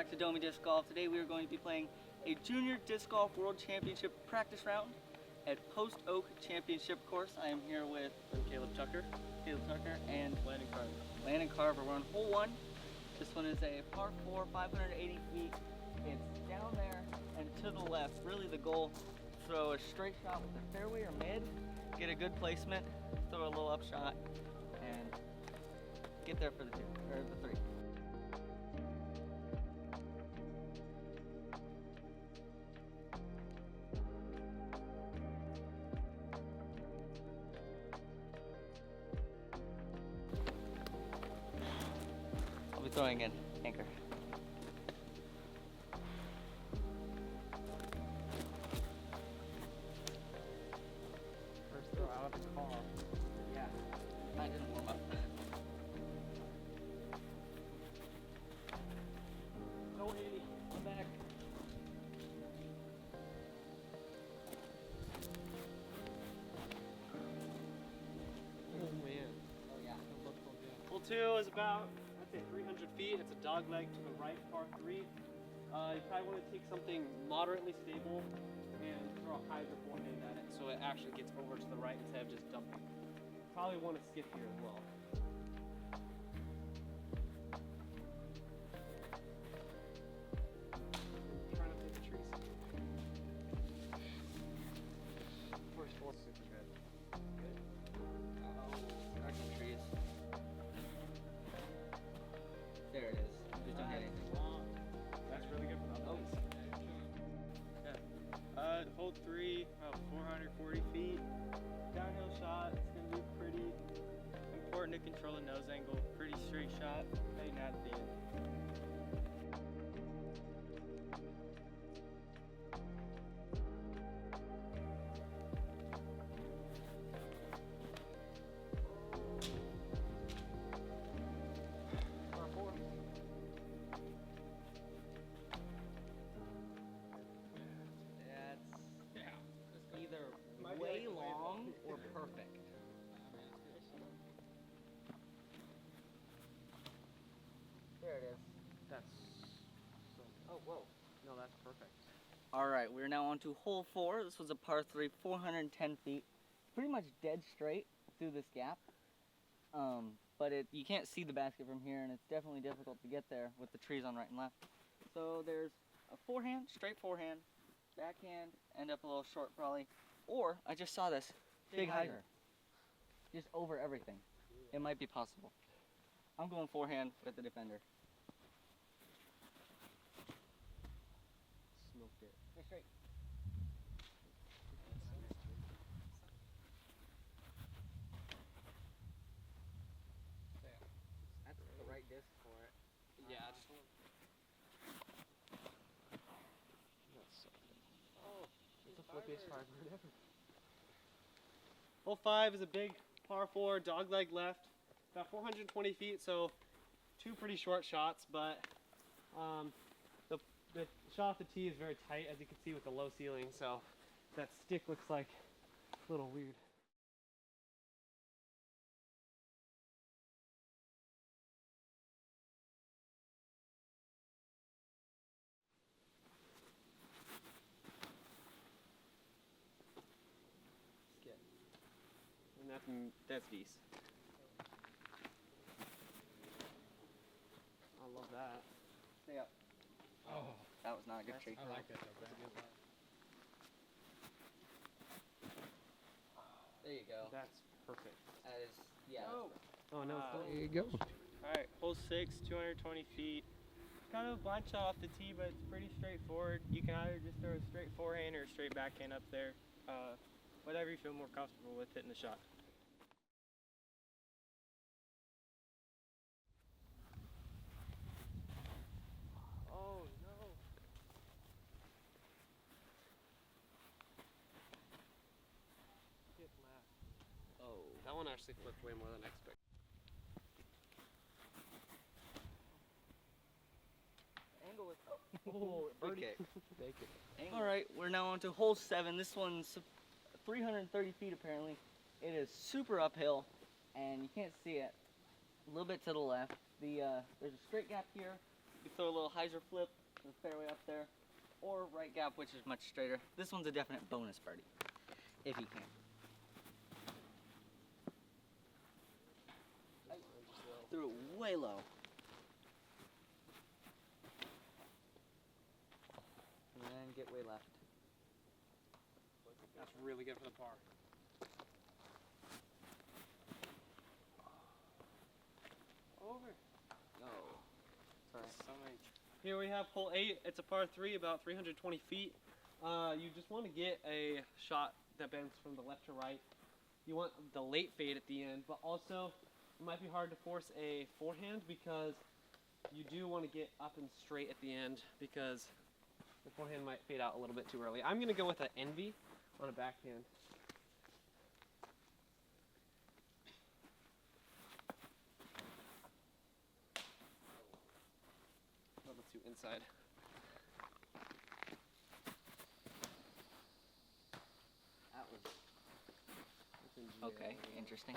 back to Domi Disc Golf. Today we are going to be playing a Junior Disc Golf World Championship practice round at POSTOAK Championship course. I am here with Caleb Tucker and Landen and Caleb. Landen and Caleb. We're on hole 1. This one is a par 4, 580 feet. It's down there and to the left. Really the goal, throw a straight shot with the fairway or mid, get a good placement, throw a little up shot, and get there for the 2, or the 3. I'll be throwing in anchor. First throw out of the car. Yeah, I didn't warm up. Go Andy, come back. Oh man. Oh yeah. Hole 2 is about, I'd say 300 feet. It's a dog leg to the right, par 3. You probably want to take something moderately stable and throw a hyzer forehand at it so it actually gets over to the right instead of just dumping. Probably want to skip here as well. Try not to hit the trees. First 4, 6 good. Good. Back some trees. There it is. Just don't hit anything. That's really good for the Oh. Yeah. Hole 3, about 440 feet. Downhill shot. It's gonna be pretty important to control the nose angle. Pretty straight shot. Heading out at the end. Par 4. That's either way long or perfect. There it is. That's so. Oh, whoa. No, that's perfect. All right, we're now on to hole 4. This was a par 3, 410 feet. Pretty much dead straight through this gap. But you can't see the basket from here, and it's definitely difficult to get there with the trees on right and left. So there's a forehand, straight forehand, backhand, end up a little short probably. Or, I just saw this, big hyzer. Just over everything. It might be possible. I'm going forehand with the defender. Smoked it. Go straight. That's the right disc for it. Yeah, just that's so good. Oh, it's the flippiest hard bird ever. Hole 5 is a big par 4, dog leg left, about 420 feet, so 2 pretty short shots, but the shot off the tee is very tight, as you can see with the low ceiling, so that stick looks like a little weird. Skip. And that's V's. I love that. Stay up. Oh, That was not a good tree. I like that though. That's a good one. There you go. That's perfect. That is, yeah. Oh no, There you go. Alright, hole 6, 220 feet. Kind of a blind shot off the tee, but it's pretty straightforward. You can either just throw a straight forehand or a straight backhand up there. Whatever you feel more comfortable with hitting the shot. Oh no. Hit left. Oh. That one actually flipped way more than I expected. Angle is. Oh, birdie. Take it. All right, we're now on to hole 7. This one's 330 feet apparently. It is super uphill, and you can't see it. A little bit to the left. There's a straight gap here, You throw a little hyzer flip to the fairway up there, or right gap, which is much straighter. This one's a definite bonus birdie, if you can. I threw it way low. And then get way left. That's really good for the par. Over. No. Sorry. Here we have hole 8. It's a par 3, about 320 feet. You just want to get a shot that bends from the left to right. You want the late fade at the end, but also it might be hard to force a forehand because you do want to get up and straight at the end because the forehand might fade out a little bit too early. I'm going to go with an envy on a backhand. Oh, let's do inside. That was okay, interesting.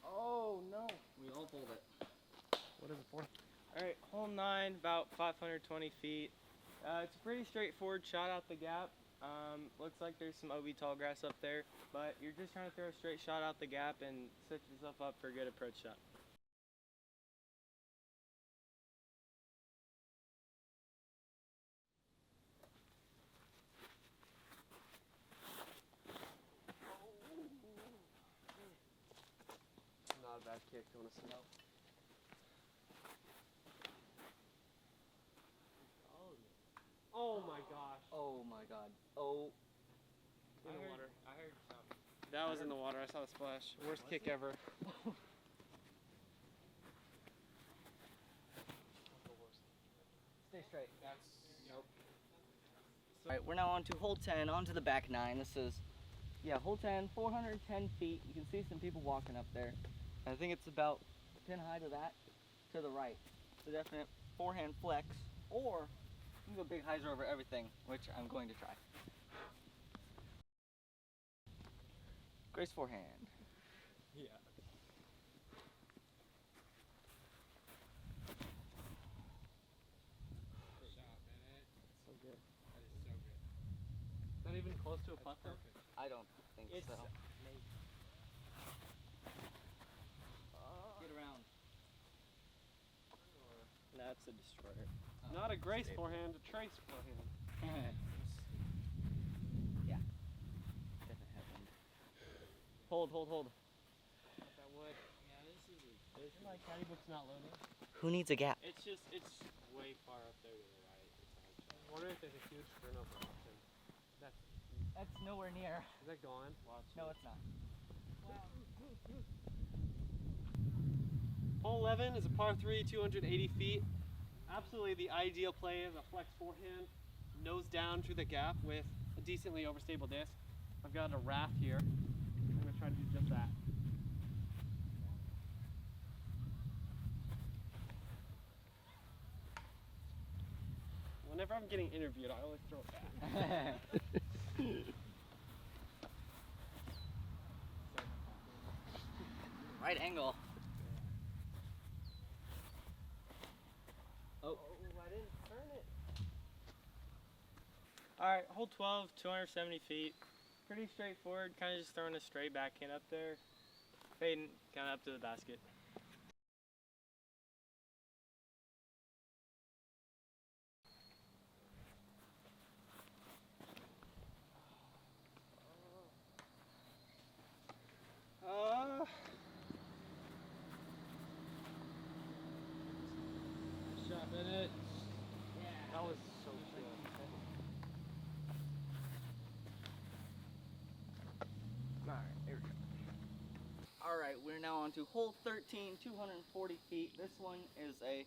Oh no. We all pulled it. What is it for? Alright, hole 9, about 520 feet. It's a pretty straightforward shot out the gap. Looks like there's some OB tall grass up there, but you're just trying to throw a straight shot out the gap and set yourself up for a good approach shot. Not a bad kick, honestly. No. Oh my gosh. Oh my god. Oh. In the water. I heard something. That was in the water. I saw the splash. Worst kick ever. Stay straight. Nope. Alright, we're now on to hole 10, on to the back 9. This is, yeah, hole 10, 410 feet. You can see some people walking up there. I think it's about pin high to that, to the right. It's a definite forehand flex, or you can go big hyzer over everything, which I'm going to try. Grace forehand. Yeah. So good. Not even close to a putter. I don't think It's so. amazing. Get around. That's a destroyer. Not a Grace forehand, a Trace forehand. Yeah. Definitely happened. Hold. That wood. Yeah, this is My caddy book's not loading. Who needs a gap? it's way far up there to the right. I wonder if there's a huge turnover option. That's nowhere near. Is that gone? No, it's not. Hole 11 is a par 3, 280 feet. Absolutely the ideal play is a flex forehand, nose down through the gap with a decently overstable disc. I've got a raft here. I'm going to try to do just that. Whenever I'm getting interviewed, I always throw it back. Right angle. Oh. I didn't turn it. Alright, hole 12, 270 feet. Pretty straightforward, kind of just throwing a straight backhand up there. Fading kind of up to the basket. Shot in it. That was so good. Alright, here we go. Alright, we're now on to hole 13, 240 feet. This one is a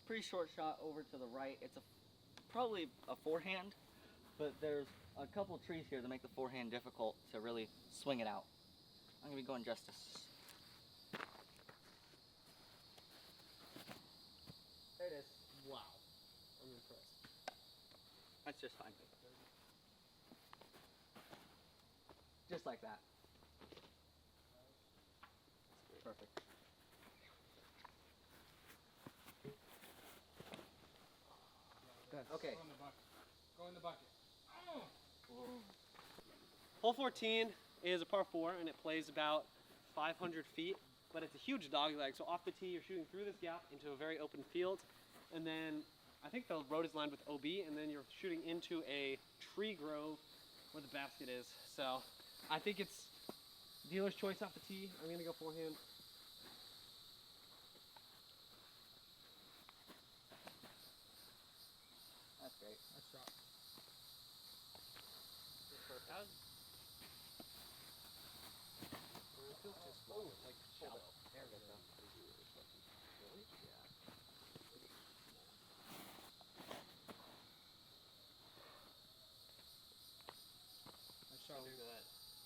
pretty short shot over to the right. It's probably a forehand, but there's a couple trees here that make the forehand difficult to really swing it out. I'm going to be going justice. There it is. Wow. I'm impressed. That's just fine. Just like that. Perfect. Okay. Go in the bucket. Go in the bucket. Hole 14 is a par 4 and it plays about 500 feet, but it's a huge dog leg. So off the tee, you're shooting through this gap into a very open field, and then I think the road is lined with OB, and then you're shooting into a tree grove where the basket is. So I think it's dealer's choice off the tee. I'm gonna go forehand. That's great. Nice shot. Nice shot.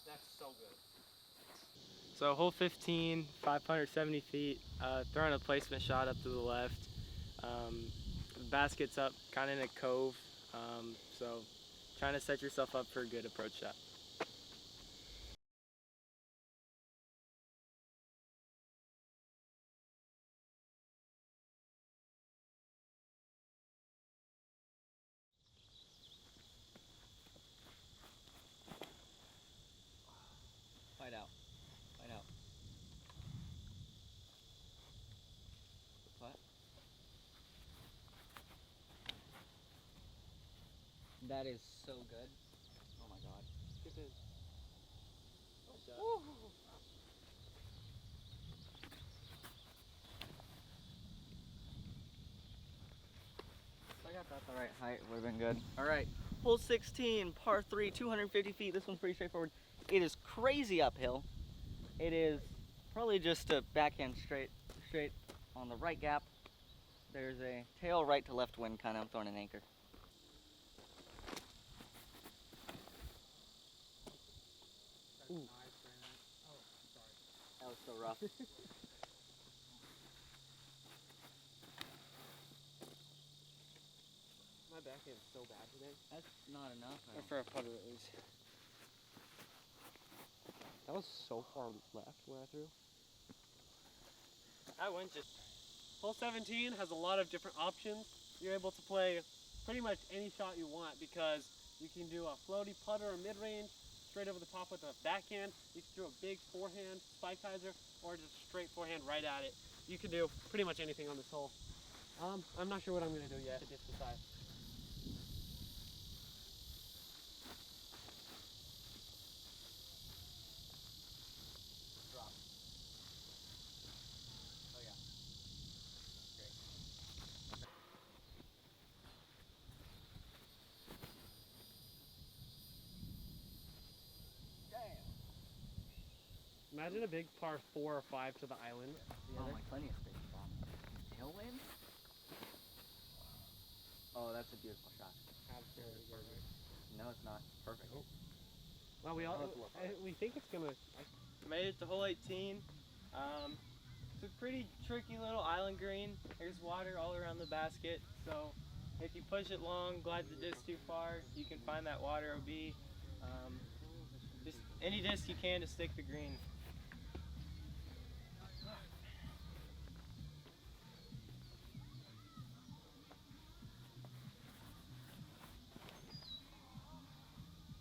That's so good. So hole 15, 570 feet, throwing a placement shot up to the left. The basket's up kind of in a cove, so trying to set yourself up for a good approach shot. Fight out. Fight out. What? That is so good. Oh my god. Get in. If I got that the right height, would have been good. All right, hole 16, par 3, 250 feet. This one's pretty straightforward. It is crazy uphill. It is probably just a backhand straight on the right gap. There's a tail right to left wind kind of. I'm throwing an anchor. Ooh. Nice, Brandon. Oh, sorry. That was so rough. My backhand is so bad today. That's not enough. I Or don't for a putter at least. That was so far left where I threw. I went just. Hole 17 has a lot of different options. You're able to play pretty much any shot you want because you can do a floaty putter or mid-range, straight over the top with a backhand. You can do a big forehand, spike hyzer, or just straight forehand right at it. You can do pretty much anything on this hole. I'm not sure what I'm gonna do yet to just decide. Drop. Oh yeah. Great. Damn. Imagine a big par 4 or 5 to the island. Oh my, plenty of space. Tailwind? Oh, that's a beautiful shot. No, it's not. Perfect. Well, we think it's gonna. Made it to hole 18. It's a pretty tricky little island green. There's water all around the basket, so if you push it long, glide the disc too far, you can find that water OB. Just any disc you can to stick the green.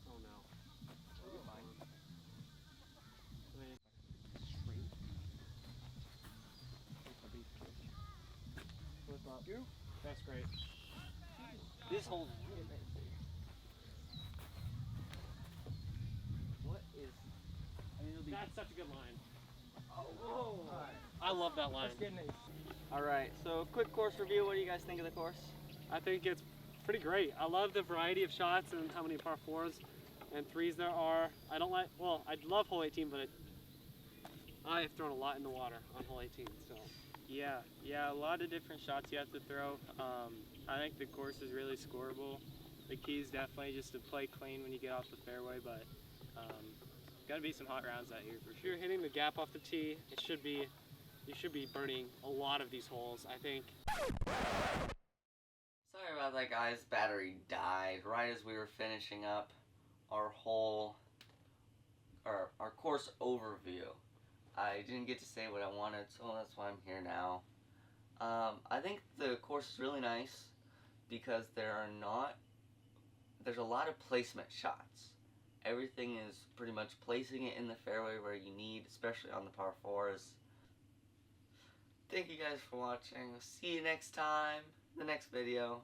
Oh no. You're fine. Flip up. That's great. This hole. What is? I mean, it'll be. That's such a good line. Oh. I love that line. That's good news. All right. So, quick course review. What do you guys think of the course? I think it's pretty great. I love the variety of shots and how many par 4s and 3s there are. I don't like. Well, I love hole 18, but I have thrown a lot in the water on hole 18. So. Yeah, a lot of different shots you have to throw. I think the course is really scoreable. The key is definitely just to play clean when you get off the fairway, but gotta be some hot rounds out here for If sure. you're hitting the gap off the tee, you should be burning a lot of these holes. I think. Sorry about that, guys. Battery died right as we were finishing up our our course overview. I didn't get to say what I wanted, so that's why I'm here now. I think the course is really nice. because there's a lot of placement shots. Everything is pretty much placing it in the fairway where you need, especially on the par 4s. Thank you guys for watching. See you next time, the next video.